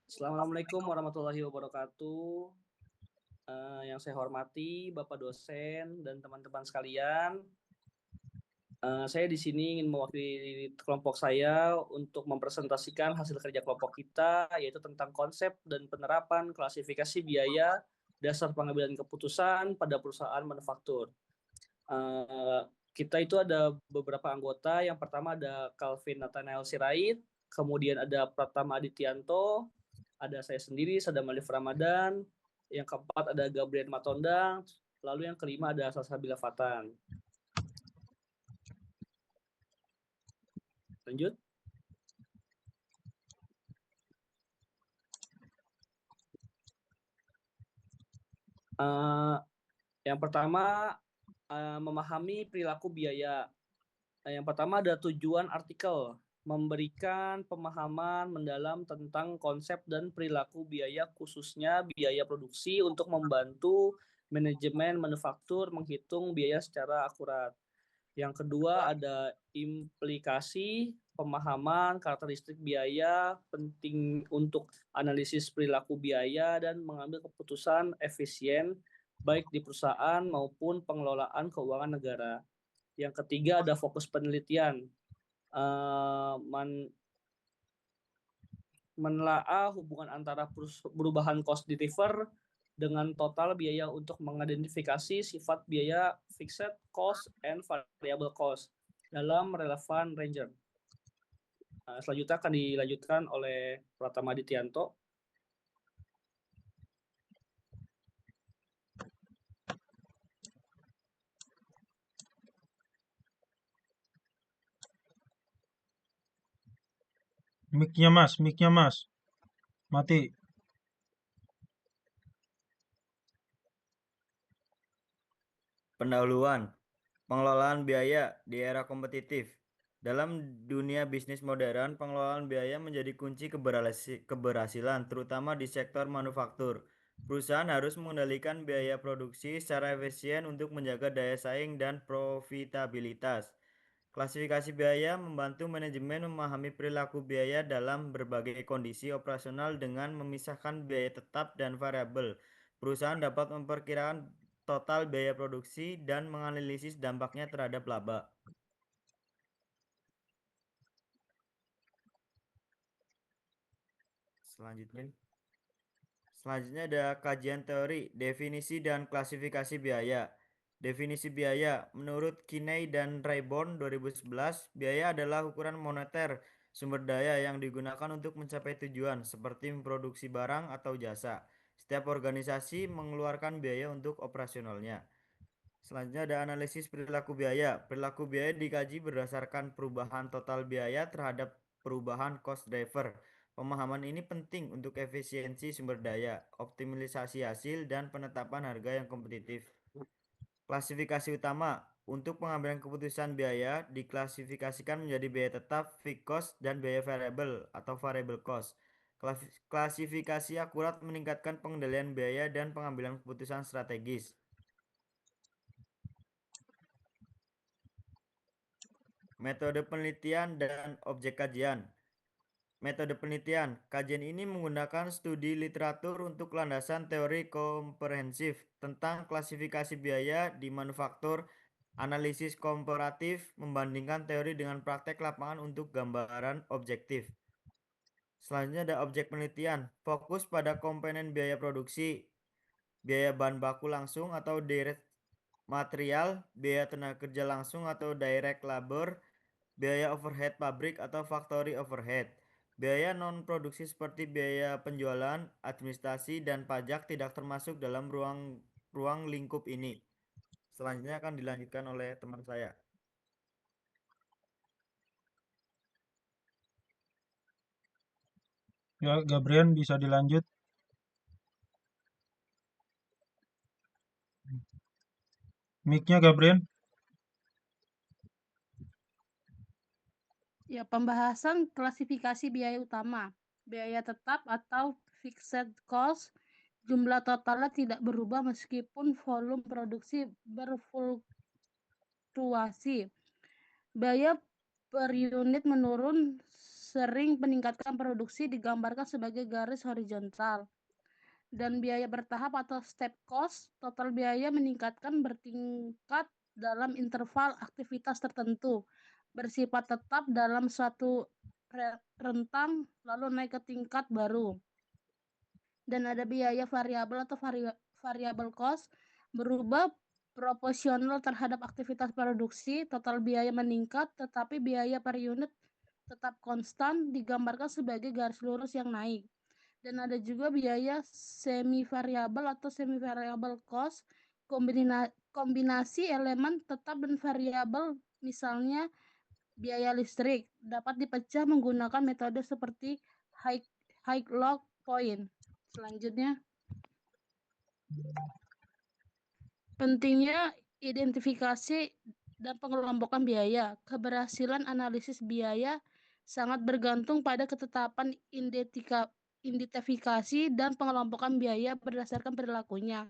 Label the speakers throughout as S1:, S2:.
S1: Assalamualaikum warahmatullahi wabarakatuh. Yang saya hormati Bapak dosen dan teman-teman sekalian, saya di sini ingin mewakili kelompok saya untuk mempresentasikan hasil kerja kelompok kita, yaitu tentang konsep dan penerapan klasifikasi biaya dasar pengambilan keputusan pada perusahaan manufaktur. Eh, Kita itu ada beberapa anggota. Yang pertama ada Calvin Nathanael Sirait, kemudian ada Pratama Adityanto, ada saya sendiri, Sadam Alif Ramadan, yang keempat ada Gabriel Matondang, lalu yang kelima ada Salsabila Fatan. Lanjut. Eh, yang pertama, memahami perilaku biaya. Yang pertama ada tujuan artikel, memberikan pemahaman mendalam tentang konsep dan perilaku biaya, khususnya biaya produksi untuk membantu manajemen manufaktur menghitung biaya secara akurat. Yang kedua ada implikasi, pemahaman karakteristik biaya penting untuk analisis perilaku biaya dan mengambil keputusan efisien baik di perusahaan maupun pengelolaan keuangan negara. Yang ketiga ada fokus penelitian, eh, menelaah hubungan antara perubahan cost driver dengan total biaya untuk mengidentifikasi sifat biaya fixed cost and variable cost dalam relevan range. Selanjutnya akan dilanjutkan oleh Pratama Dityanto.
S2: Mic-nya mas, mati.
S3: Pendahuluan, pengelolaan biaya di era kompetitif. Dalam dunia bisnis modern, pengelolaan biaya menjadi kunci keberhasilan, terutama di sektor manufaktur. Perusahaan harus mengendalikan biaya produksi secara efisien untuk menjaga daya saing dan profitabilitas. Klasifikasi biaya membantu manajemen memahami perilaku biaya dalam berbagai kondisi operasional dengan memisahkan biaya tetap dan variabel. Perusahaan dapat memperkirakan total biaya produksi dan menganalisis dampaknya terhadap laba. Selanjutnya ada kajian teori, definisi dan klasifikasi biaya. Definisi biaya menurut Kinney dan Rayborn 2011, biaya adalah ukuran moneter sumber daya yang digunakan untuk mencapai tujuan seperti memproduksi barang atau jasa. Setiap organisasi mengeluarkan biaya untuk operasionalnya. Selanjutnya ada analisis perilaku biaya. Perilaku biaya dikaji berdasarkan perubahan total biaya terhadap perubahan cost driver. Pemahaman ini penting untuk efisiensi sumber daya, optimalisasi hasil, dan penetapan harga yang kompetitif. Klasifikasi utama untuk pengambilan keputusan biaya diklasifikasikan menjadi biaya tetap, fixed cost, dan biaya variable atau variable cost. Klasifikasi akurat meningkatkan pengendalian biaya dan pengambilan keputusan strategis. Metode penelitian dan objek kajian. Metode penelitian. Kajian ini menggunakan studi literatur untuk landasan teori komprehensif tentang klasifikasi biaya di manufaktur, analisis komparatif, membandingkan teori dengan praktek lapangan untuk gambaran objektif. Selanjutnya ada objek penelitian. Fokus pada komponen biaya produksi, biaya bahan baku langsung atau direct material, biaya tenaga kerja langsung atau direct labor, biaya overhead pabrik atau factory overhead. Biaya non-produksi seperti biaya penjualan, administrasi, dan pajak tidak termasuk dalam ruang lingkup ini. Selanjutnya akan dilanjutkan oleh teman saya.
S2: Ya, Gabriel bisa dilanjut. Mic-nya Gabriel.
S4: Ya, pembahasan klasifikasi biaya utama. Biaya tetap atau fixed cost, jumlah totalnya tidak berubah meskipun volume produksi berfluktuasi. Biaya per unit menurun sering meningkatkan produksi digambarkan sebagai garis horizontal. Dan biaya bertahap atau step cost, total biaya meningkatkan bertingkat dalam interval aktivitas tertentu, bersifat tetap dalam suatu rentang, lalu naik ke tingkat baru. Dan ada biaya variabel atau variable cost, berubah proporsional terhadap aktivitas produksi, total biaya meningkat, tetapi biaya per unit tetap konstan, digambarkan sebagai garis lurus yang naik. Dan ada juga biaya semi variabel atau semi variable cost, kombinasi elemen tetap dan variabel, misalnya biaya listrik, dapat dipecah menggunakan metode seperti Haig-Log point. Selanjutnya, pentingnya identifikasi dan pengelompokan biaya. Keberhasilan analisis biaya sangat bergantung pada ketetapan identifikasi dan pengelompokan biaya berdasarkan perilakunya.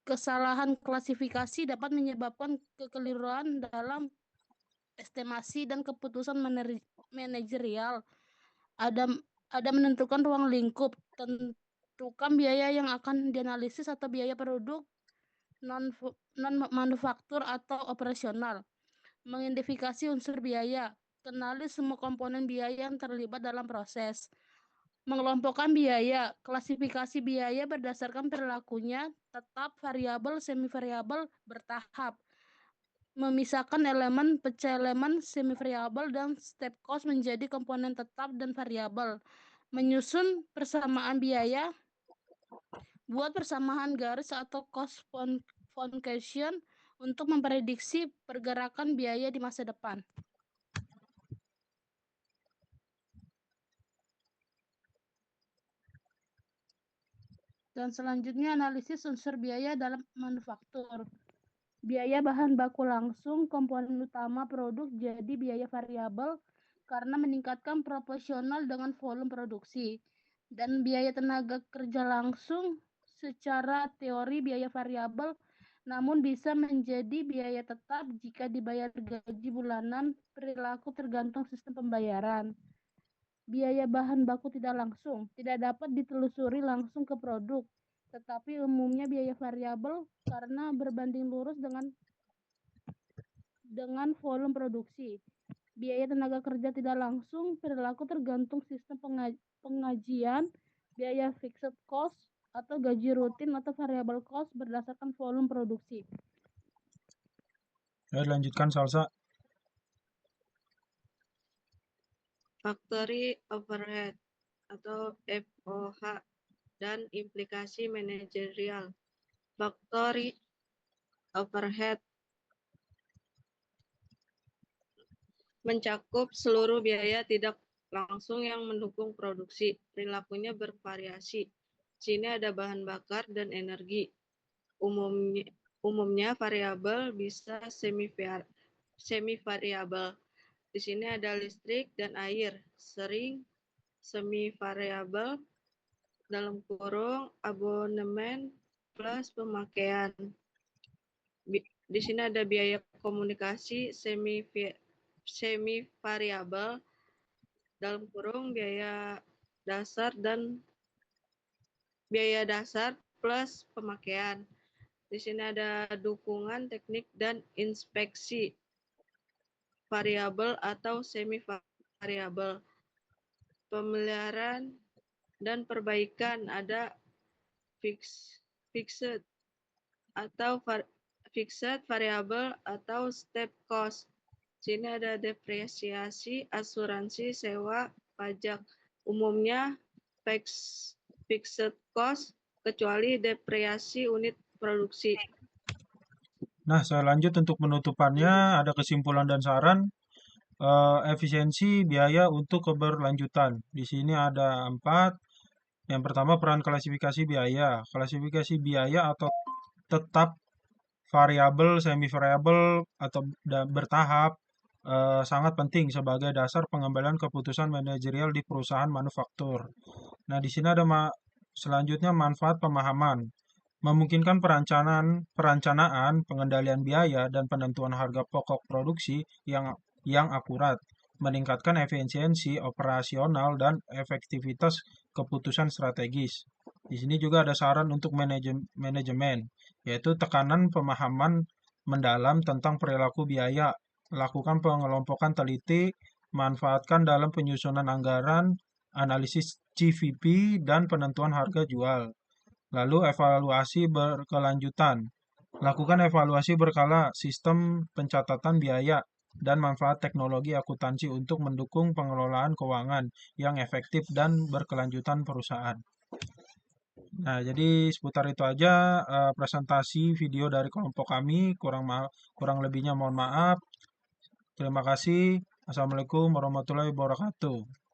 S4: Kesalahan klasifikasi dapat menyebabkan kekeliruan dalam estimasi dan keputusan manajerial. Ada menentukan ruang lingkup, tentukan biaya yang akan dianalisis atau biaya produk non manufaktur atau operasional. Mengidentifikasi unsur biaya, kenali semua komponen biaya yang terlibat dalam proses. Mengelompokkan biaya, klasifikasi biaya berdasarkan perilakunya, tetap, variabel, semi variabel, bertahap. Memisahkan elemen, pecah elemen, semi variabel, dan step cost menjadi komponen tetap dan variabel. Menyusun persamaan biaya, buat persamaan garis atau cost function untuk memprediksi pergerakan biaya di masa depan. Dan selanjutnya analisis unsur biaya dalam manufaktur. Biaya bahan baku langsung, komponen utama produk, jadi biaya variabel karena meningkatkan proporsional dengan volume produksi. Dan biaya tenaga kerja langsung secara teori biaya variabel, namun bisa menjadi biaya tetap jika dibayar gaji bulanan, perilaku tergantung sistem pembayaran. Biaya bahan baku tidak langsung, tidak dapat ditelusuri langsung ke produk, tetapi umumnya biaya variabel karena berbanding lurus dengan volume produksi. Biaya tenaga kerja tidak langsung, perilaku tergantung sistem pengajian, biaya fixed cost atau gaji rutin atau variable cost berdasarkan volume produksi.
S2: Lanjutkan Salsa.
S5: Factory overhead atau FOH dan implikasi manajerial. Factory overhead mencakup seluruh biaya tidak langsung yang mendukung produksi. Perilakunya bervariasi. Sini ada bahan bakar dan energi. Umumnya variabel bisa semi variabel. Di sini ada listrik dan air. Sering semi variabel dalam kurung abonemen plus pemakaian. Di sini ada biaya komunikasi semi variabel dalam kurung biaya dasar plus pemakaian. Di sini ada dukungan teknik dan inspeksi variabel atau semi variabel. Pemeliharaan dan perbaikan ada fixed variabel atau step cost. Sini ada depresiasi, asuransi, sewa, pajak. Umumnya fixed cost kecuali depresiasi unit produksi.
S2: Nah, saya lanjut untuk penutupannya. Ada kesimpulan dan saran. Efisiensi biaya untuk keberlanjutan. Di sini ada 4. Yang pertama, peran klasifikasi biaya. Klasifikasi biaya atau tetap, variabel, semi variabel atau bertahap sangat penting sebagai dasar pengambilan keputusan manajerial di perusahaan manufaktur. Nah, di sini ada selanjutnya manfaat pemahaman. Memungkinkan perencanaan, pengendalian biaya, dan penentuan harga pokok produksi yang akurat. meningkatkan efisiensi operasional dan efektivitas keputusan strategis. Di sini juga ada saran untuk manajemen, yaitu tekanan pemahaman mendalam tentang perilaku biaya, lakukan pengelompokan teliti, manfaatkan dalam penyusunan anggaran, analisis GVP, dan penentuan harga jual. Lalu evaluasi berkelanjutan. Lakukan evaluasi berkala sistem pencatatan biaya dan manfaat teknologi akuntansi untuk mendukung pengelolaan keuangan yang efektif dan berkelanjutan perusahaan. Nah, jadi seputar itu aja presentasi video dari kelompok kami. Kurang lebihnya mohon maaf. Terima kasih. Assalamualaikum warahmatullahi wabarakatuh.